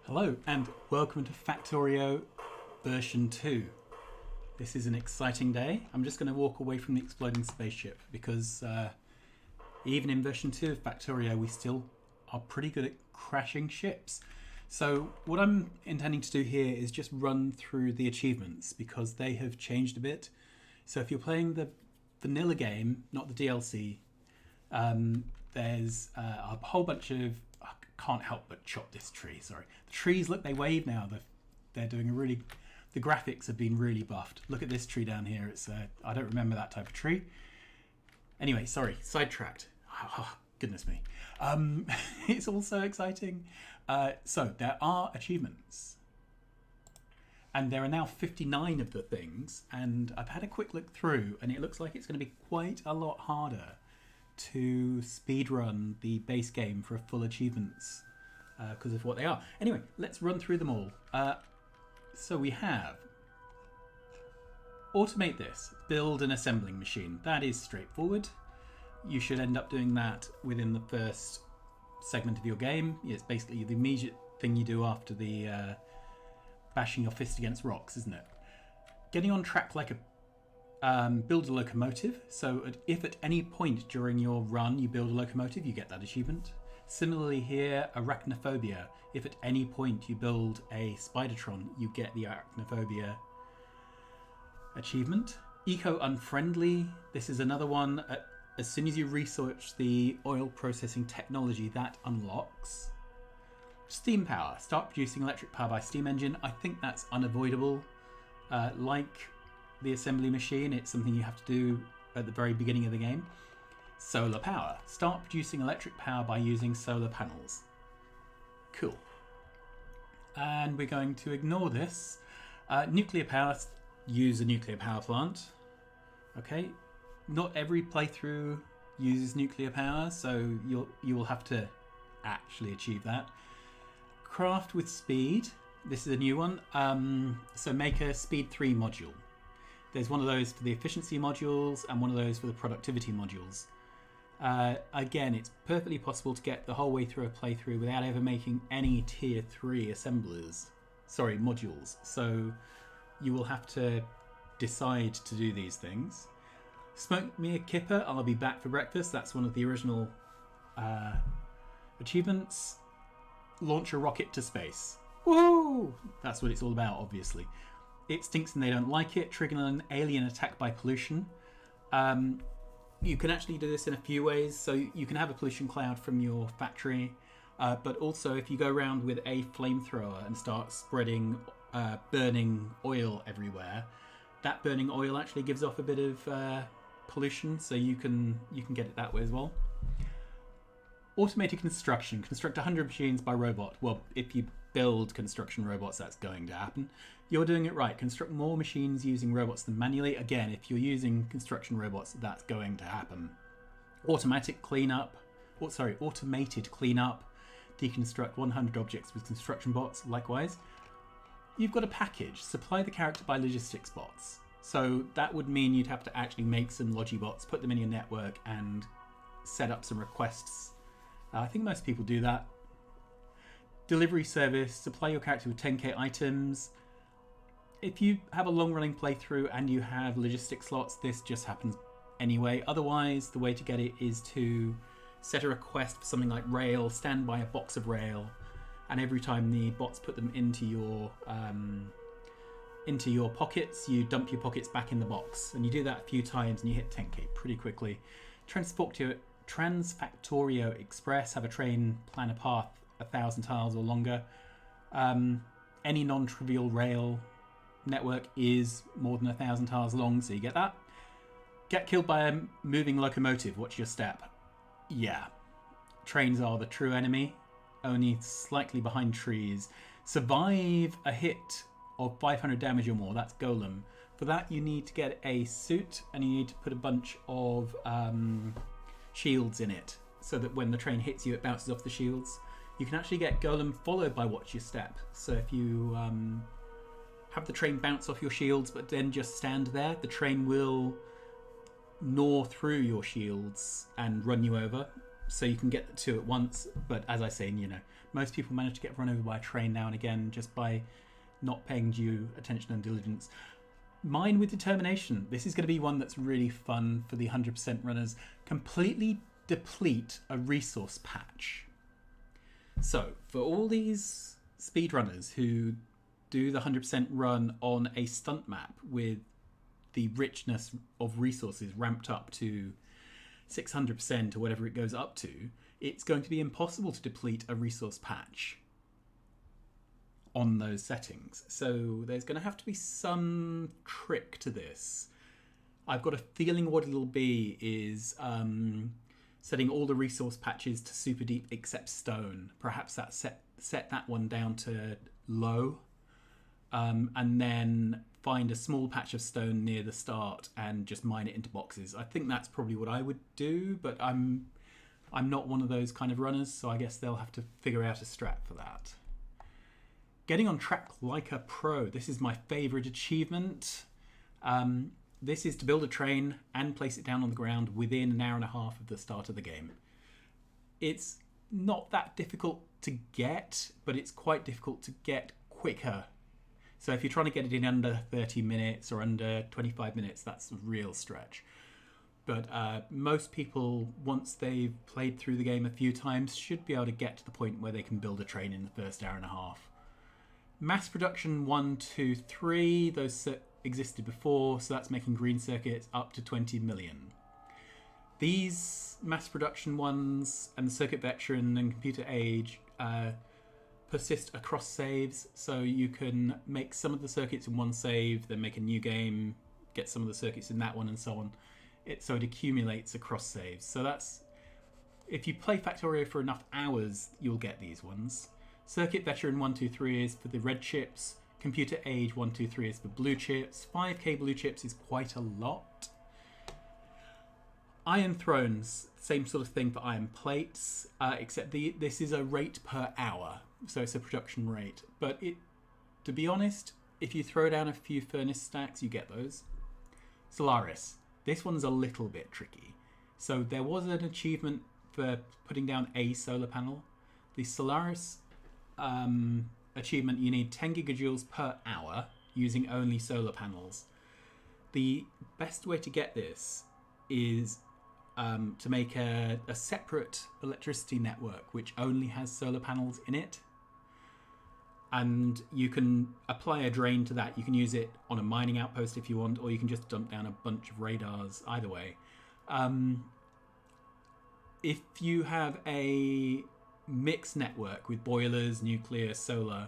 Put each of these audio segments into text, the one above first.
Hello and welcome to Factorio version 2. This is an exciting day. I'm just going to walk away from the exploding spaceship because even in version 2 of Factorio we still are pretty good at crashing ships. So what I'm intending to do here is just run through the achievements because they have changed a bit. So if you're playing the vanilla game, not the DLC, there's a whole bunch of... I can't help but chop this tree, sorry. The trees, look, they wave now. They're doing a really... The graphics have been really buffed. Look at this tree down here. It's I don't remember that type of tree. Anyway, sorry, sidetracked. Oh, goodness me. It's all so exciting. So there are achievements. And there are now 59 of the things. And I've had a quick look through and it looks like it's going to be quite a lot harder to speedrun the base game for full achievements because of what they are. Anyway, let's run through them all. So we have automate this, build an assembling machine. That is straightforward. You should end up doing that within the first segment of your game. It's basically the immediate thing you do after the bashing your fist against rocks, isn't it? Getting on track like a build a locomotive. So if at any point during your run you build a locomotive, you get that achievement. Similarly here, arachnophobia. If at any point you build a Spidertron, you get the arachnophobia achievement. Eco-unfriendly. This is another one. As soon as you research the oil processing technology, that unlocks. Steam power. Start producing electric power by steam engine. I think that's unavoidable. Like the assembly machine, it's something you have to do at the very beginning of the game. Solar power. Start producing electric power by using solar panels. Cool. And we're going to ignore this. Nuclear power. Use a nuclear power plant. Okay. Not every playthrough uses nuclear power, so you will have to actually achieve that. Craft with speed. This is a new one. So make a speed 3 module. There's one of those for the efficiency modules and one of those for the productivity modules. Again, it's perfectly possible to get the whole way through a playthrough without ever making any tier 3 modules. So you will have to decide to do these things. Smoke me a kipper, I'll be back for breakfast. That's one of the original achievements. Launch a rocket to space. Woo! That's what it's all about, obviously. It stinks and they don't like it. Trigger an alien attack by pollution. You can actually do this in a few ways. So you can have a pollution cloud from your factory, but also if you go around with a flamethrower and start spreading burning oil everywhere, that burning oil actually gives off a bit of pollution. So you can get it that way as well. Automated construction. Construct 100 machines by robot. Well, if you build construction robots, that's going to happen. You're doing it right. Construct more machines using robots than manually. Again, if you're using construction robots, that's going to happen. Automated cleanup. Deconstruct 100 objects with construction bots. Likewise. You've got a package. Supply the character by logistics bots. So that would mean you'd have to actually make some logibots, put them in your network, and set up some requests. I think most people do that. Delivery service, supply your character with 10k items. If you have a long-running playthrough and you have logistics slots, this just happens anyway. Otherwise, the way to get it is to set a request for something like rail, stand by a box of rail, and every time the bots put them into your pockets, you dump your pockets back in the box. And you do that a few times and you hit 10k pretty quickly. Transfactorio Express, have a train plan a path 1,000 tiles or longer. Any non-trivial rail network is more than 1,000 tiles long, so you get that. Get killed by a moving locomotive, what's your step? Yeah, trains are the true enemy, only slightly behind trees. Survive a hit of 500 damage or more, that's Golem. For that you need to get a suit and you need to put a bunch of shields in it so that when the train hits you it bounces off the shields. You can actually get Golem followed by Watch Your Step. So if you have the train bounce off your shields but then just stand there, the train will gnaw through your shields and run you over. So you can get the two at once, but as I say, Most people manage to get run over by a train now and again just by not paying due attention and diligence. Mine with determination. This is going to be one that's really fun for the 100% runners. Completely deplete a resource patch. So, for all these speedrunners who do the 100% run on a stunt map with the richness of resources ramped up to 600% or whatever it goes up to, it's going to be impossible to deplete a resource patch on those settings. So there's going to have to be some trick to this. I've got a feeling what it'll be is setting all the resource patches to super deep except stone. Perhaps that set that one down to low, and then find a small patch of stone near the start and just mine it into boxes. I think that's probably what I would do, but I'm not one of those kind of runners, so I guess they'll have to figure out a strat for that. Getting on track like a pro. This is my favourite achievement. This is to build a train and place it down on the ground within an hour and a half of the start of the game. It's not that difficult to get, but it's quite difficult to get quicker. So if you're trying to get it in under 30 minutes or under 25 minutes, that's a real stretch. But most people, once they've played through the game a few times, should be able to get to the point where they can build a train in the first hour and a half. Mass production 1, 2, 3, those existed before, so that's making green circuits up to 20 million. These mass production ones and the circuit veteran and computer age persist across saves, so you can make some of the circuits in one save, then make a new game, get some of the circuits in that one, and so on. So it accumulates across saves. So that's, if you play Factorio for enough hours, you'll get these ones. Circuit Veteran 1, 2, 3 is for the red chips. Computer Age 1, 2, 3 is for blue chips. 5k blue chips is quite a lot. Iron Thrones, same sort of thing for iron plates, except this is a rate per hour, so it's a production rate. But to be honest, if you throw down a few furnace stacks, you get those. Solaris. This one's a little bit tricky. So there was an achievement for putting down a solar panel. The Solaris achievement, you need 10 gigajoules per hour using only solar panels. The best way to get this is to make a separate electricity network which only has solar panels in it. And you can apply a drain to that. You can use it on a mining outpost if you want, or you can just dump down a bunch of radars, either way. If you have a mixed network with boilers, nuclear, solar,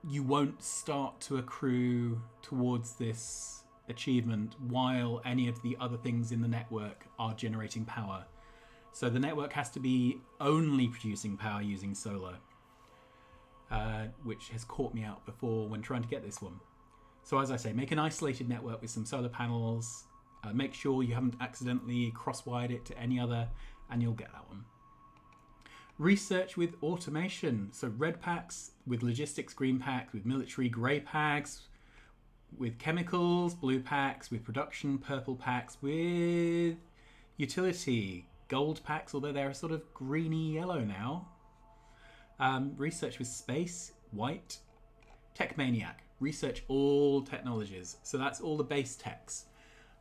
you won't start to accrue towards this achievement while any of the other things in the network are generating power. So the network has to be only producing power using solar, which has caught me out before when trying to get this one. So as I say, make an isolated network with some solar panels, make sure you haven't accidentally cross-wired it to any other, and you'll get that one. Research with automation. So red packs with logistics, green packs with military, grey packs with chemicals, blue packs with production, purple packs with utility, gold packs, although they're sort of greeny yellow now. Research with space, white. Tech Maniac. Research all technologies. So that's all the base techs.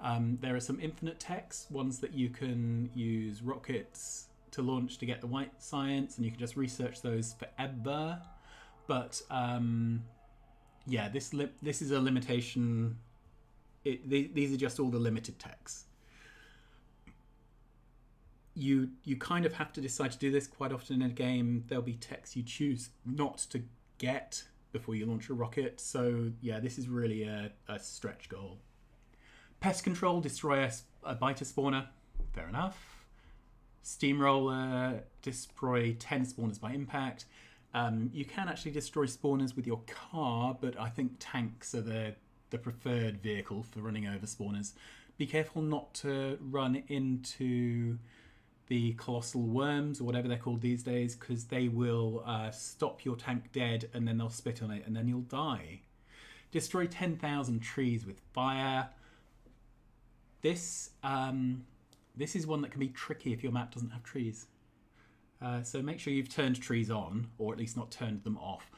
There are some infinite techs, ones that you can use rockets to launch to get the white science, and you can just research those forever. But yeah, this is a limitation. These are just all the limited techs. You kind of have to decide to do this quite often in a game. There'll be techs you choose not to get before you launch a rocket. So yeah, this is really a stretch goal. Pest control, destroy a biter spawner. Fair enough. Steamroller, destroy 10 spawners by impact. You can actually destroy spawners with your car, but I think tanks are the preferred vehicle for running over spawners. Be careful not to run into the colossal worms, or whatever they're called these days, because they will stop your tank dead, and then they'll spit on it, and then you'll die. Destroy 10,000 trees with fire. This is one that can be tricky if your map doesn't have trees. So make sure you've turned trees on, or at least not turned them off.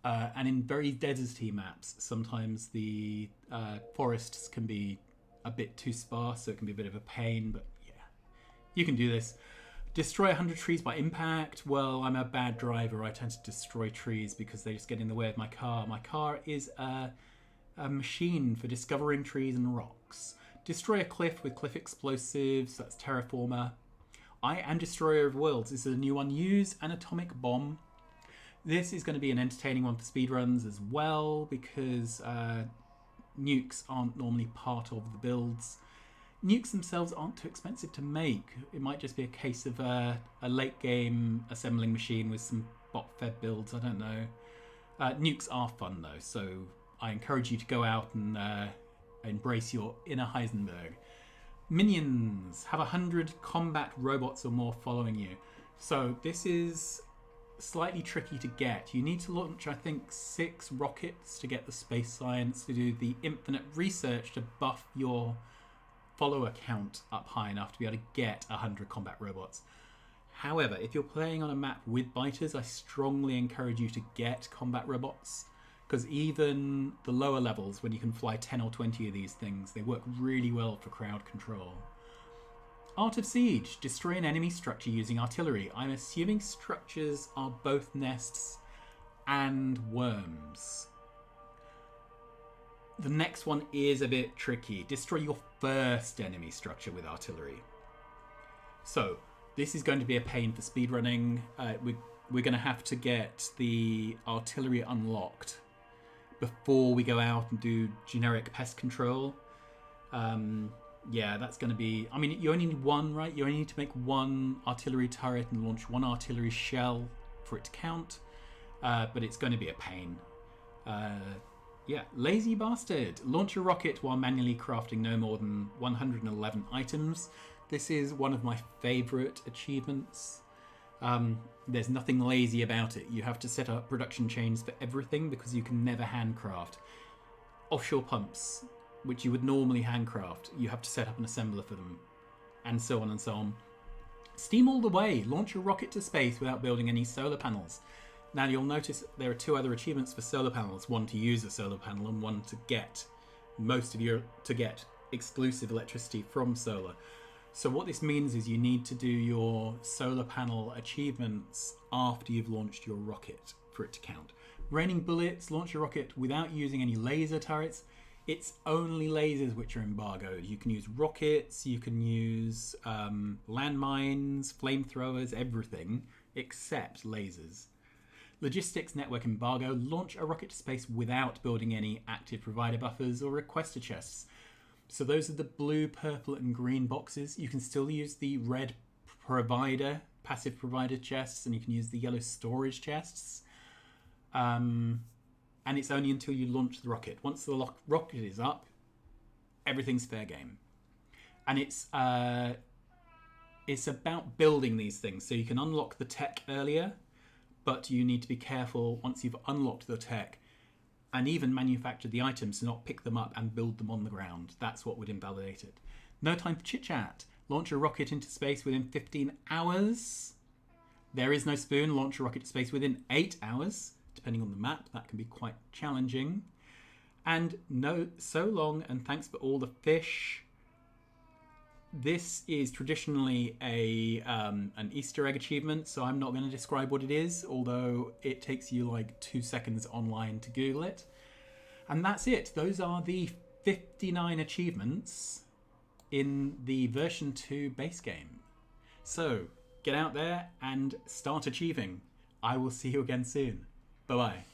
And in very deserty maps, sometimes the forests can be a bit too sparse, so it can be a bit of a pain, but yeah, you can do this. Destroy 100 trees by impact. Well, I'm a bad driver. I tend to destroy trees because they just get in the way of my car. My car is a machine for discovering trees and rocks. Destroy a cliff with cliff explosives. That's Terraformer. I am Destroyer of Worlds. This is a new one. Use an atomic bomb. This is going to be an entertaining one for speedruns as well because nukes aren't normally part of the builds. Nukes themselves aren't too expensive to make. It might just be a case of a late game assembling machine with some bot-fed builds. I don't know. Nukes are fun though, so I encourage you to go out and embrace your inner Heisenberg. Minions have 100 combat robots or more following you. So this is slightly tricky to get. You need to launch, I think, 6 rockets to get the space science to do the infinite research to buff your follower count up high enough to be able to get 100 combat robots. However, if you're playing on a map with biters, I strongly encourage you to get combat robots, because even the lower levels, when you can fly 10 or 20 of these things, they work really well for crowd control. Art of Siege. Destroy an enemy structure using artillery. I'm assuming structures are both nests and worms. The next one is a bit tricky. Destroy your first enemy structure with artillery. So this is going to be a pain for speedrunning. We're going to have to get the artillery unlocked before we go out and do generic pest control. Yeah, that's going to be... I mean, you only need one, right? You only need to make one artillery turret and launch one artillery shell for it to count. But it's going to be a pain. Yeah, lazy bastard. Launch a rocket while manually crafting no more than 111 items. This is one of my favourite achievements. There's nothing lazy about it. You have to set up production chains for everything because you can never handcraft. Offshore pumps, which you would normally handcraft, you have to set up an assembler for them, and so on and so on. Steam all the way. Launch a rocket to space without building any solar panels. Now you'll notice there are 2 other achievements for solar panels. One to use a solar panel and one to get exclusive electricity from solar. So what this means is you need to do your solar panel achievements after you've launched your rocket for it to count. Raining bullets. Launch a rocket without using any laser turrets. It's only lasers which are embargoed. You can use rockets, you can use landmines, flamethrowers, everything except lasers. Logistics network embargo. Launch a rocket to space without building any active provider buffers or requester chests. So those are the blue, purple and green boxes. You can still use the red provider, passive provider chests, and you can use the yellow storage chests. And it's only until you launch the rocket. Once the rocket is up, everything's fair game. And it's about building these things. So you can unlock the tech earlier, but you need to be careful once you've unlocked the tech and even manufactured the items to not pick them up and build them on the ground. That's what would invalidate it. No time for chit-chat. Launch a rocket into space within 15 hours. There is no spoon. Launch a rocket to space within 8 hours. Depending on the map, that can be quite challenging. And no, so long, and thanks for all the fish. This is traditionally an Easter egg achievement, so I'm not going to describe what it is, although it takes you like 2 seconds online to Google it. And that's it. Those are the 59 achievements in the version 2 base game. So get out there and start achieving. I will see you again soon. Bye-bye.